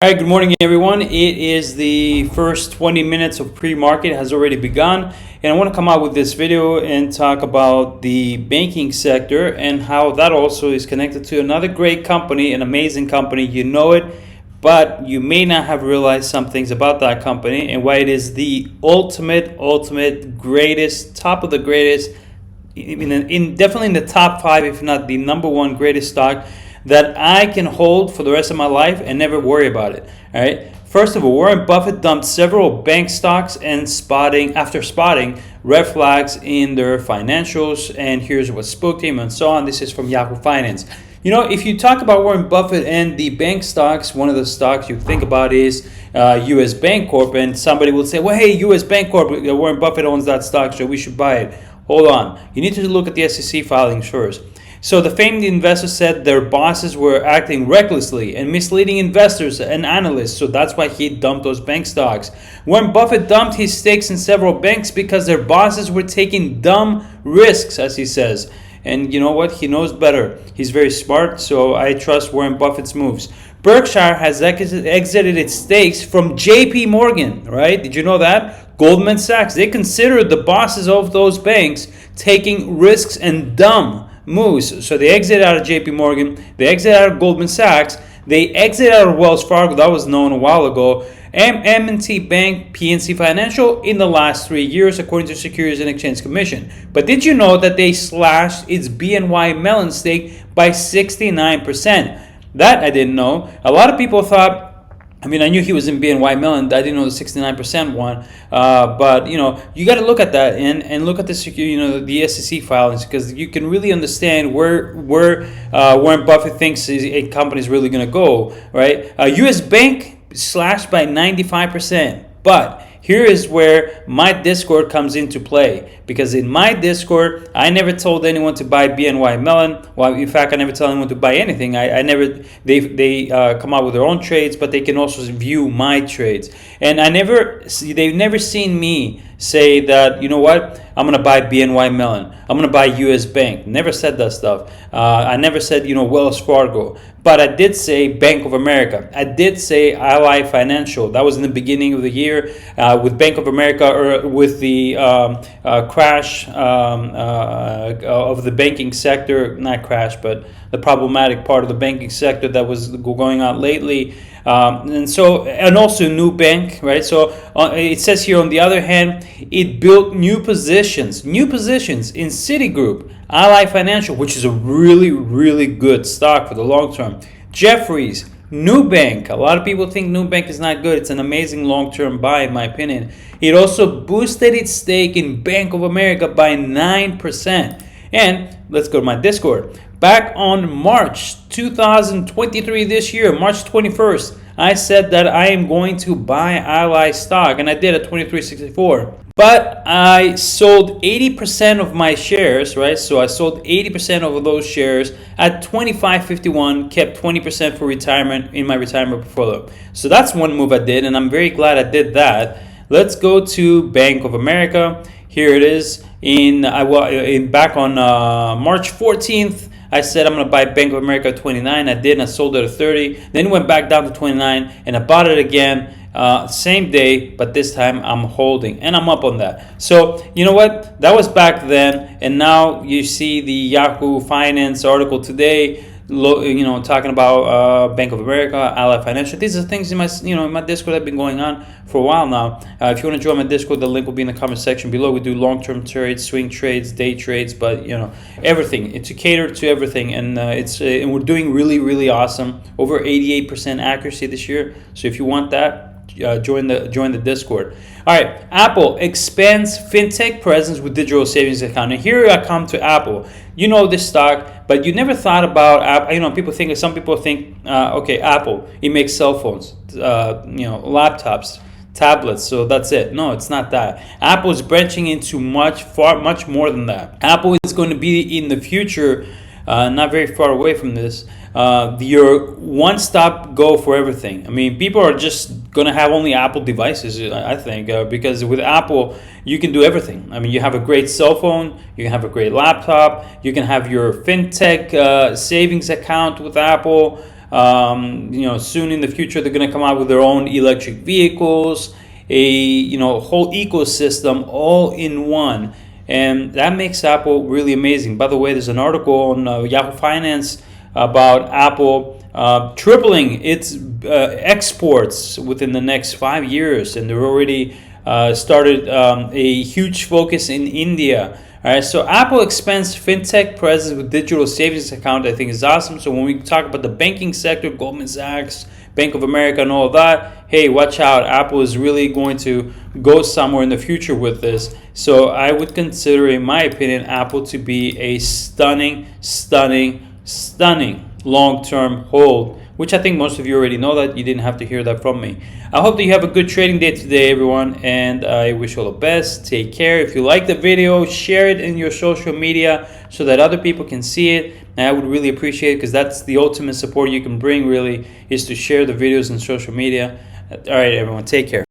All right, good morning, everyone. It is the first 20 minutes of pre-market has already begun, and I want to come out with this video and talk about the banking sector and how that also is connected to another great company, an amazing company. You know it, but you may not have realized some things about that company and why it is the ultimate greatest, top of the greatest, definitely in the top five, if not the number one greatest stock that I can hold for the rest of my life and never worry about it. All right. First of all, Warren Buffett dumped several bank stocks and after spotting red flags in their financials. And here's what spoke to him and so on. This is from Yahoo Finance. You know, if you talk about Warren Buffett and the bank stocks, one of the stocks you think about is U.S. Bancorp, and somebody will say, "Well, hey, U.S. Bancorp, Warren Buffett owns that stock, so we should buy it." Hold on, you need to look at the SEC filings first. So the famed investor said their bosses were acting recklessly and misleading investors and analysts. So that's why he dumped those bank stocks. Warren Buffett dumped his stakes in several banks because their bosses were taking dumb risks, as he says. And you know what? He knows better. He's very smart, so I trust Warren Buffett's moves. Berkshire has exited its stakes from JP Morgan, right? Did you know that? Goldman Sachs. They considered the bosses of those banks taking risks and dumb moves. So they exit out of JP Morgan, they exit out of Goldman Sachs, they exit out of Wells Fargo, that was known a while ago, M&T Bank, PNC Financial in the last 3 years, according to Securities and Exchange Commission. But did you know that they slashed its BNY Mellon stake by 69%? That I didn't know. A lot of people thought, I knew he was in BNY Mellon. I didn't know the 69% one. But, you got to look at that and look at the SEC filings, because you can really understand where Warren Buffett thinks a company is really going to go, right? U.S. Bank slashed by 95%. But here is where my Discord comes into play, because in my Discord, I never told anyone to buy BNY Mellon. Well, in fact, I never tell anyone to buy anything. They come out with their own trades, but they can also view my trades. And they've never seen me say that, you know what, I'm going to buy BNY Mellon, I'm going to buy US Bank. Never said that stuff. I never said, Wells Fargo. But I did say Bank of America. I did say Ally Financial. That was in the beginning of the year with Bank of America, or with the crash of the banking sector. Not crash, but the problematic part of the banking sector that was going on lately. And also New Bank, right? So it says here, on the other hand, it built new positions in Citigroup, Ally Financial, which is a really good stock for the long term. Jefferies, New Bank. A lot of people think New Bank is not good. It's an amazing long-term buy, in my opinion. It also boosted its stake in Bank of America by 9%. And let's go to my Discord. Back on March 2023 this year, March 21st, I said that I am going to buy Ally stock, and I did at 23.64. But I sold 80% of my shares, right? So I sold 80% of those shares at 25.51, kept 20% for retirement in my retirement portfolio. So that's one move I did, and I'm very glad I did that. Let's go to Bank of America. Here it is. Back on March 14th, I said I'm going to buy Bank of America at 29. I did, and I sold it at 30. Then it went back down to 29, and I bought it again same day, but this time I'm holding, and I'm up on that. So you know what? That was back then, and now you see the Yahoo Finance article today, talking about Bank of America, Ally Financial. These are things in my Discord that have been going on for a while now. If you want to join my Discord, the link will be in the comment section below. We do long-term trades, swing trades, day trades, but everything. It's to cater to everything, and and we're doing really awesome. Over 88% accuracy this year. So if you want that, join the Discord. All right, Apple expands fintech presence with digital savings account. And here I come to Apple. You know this stock, but you never thought about Apple. Some people think, okay, Apple, it makes cell phones, laptops, tablets, so that's it. No, it's not that. Apple is branching into much more than that. Apple is going to be in the future, not very far away from this, your one-stop go for everything. People are just going to have only Apple devices, I think, because with Apple, you can do everything. You have a great cell phone, you can have a great laptop, you can have your fintech savings account with Apple. Soon in the future, they're going to come out with their own electric vehicles, a whole ecosystem all in one. And that makes Apple really amazing. By the way, there's an article on Yahoo Finance about Apple tripling its exports within the next 5 years, and they're already started a huge focus in India. All right, so Apple expands fintech presence with digital savings account. I think is awesome. So when we talk about the banking sector, Goldman Sachs, Bank of America, and all of that, hey, watch out. Apple is really going to go somewhere in the future with this. So I would consider, in my opinion, Apple to be a stunning long-term hold, which I think most of you already know that. You didn't have to hear that from me. I hope that you have a good trading day today, everyone, and I wish you all the best. Take care. If you like the video, share it in your social media so that other people can see it. And I would really appreciate it, because that's the ultimate support you can bring, really, is to share the videos in social media. All right, everyone, take care.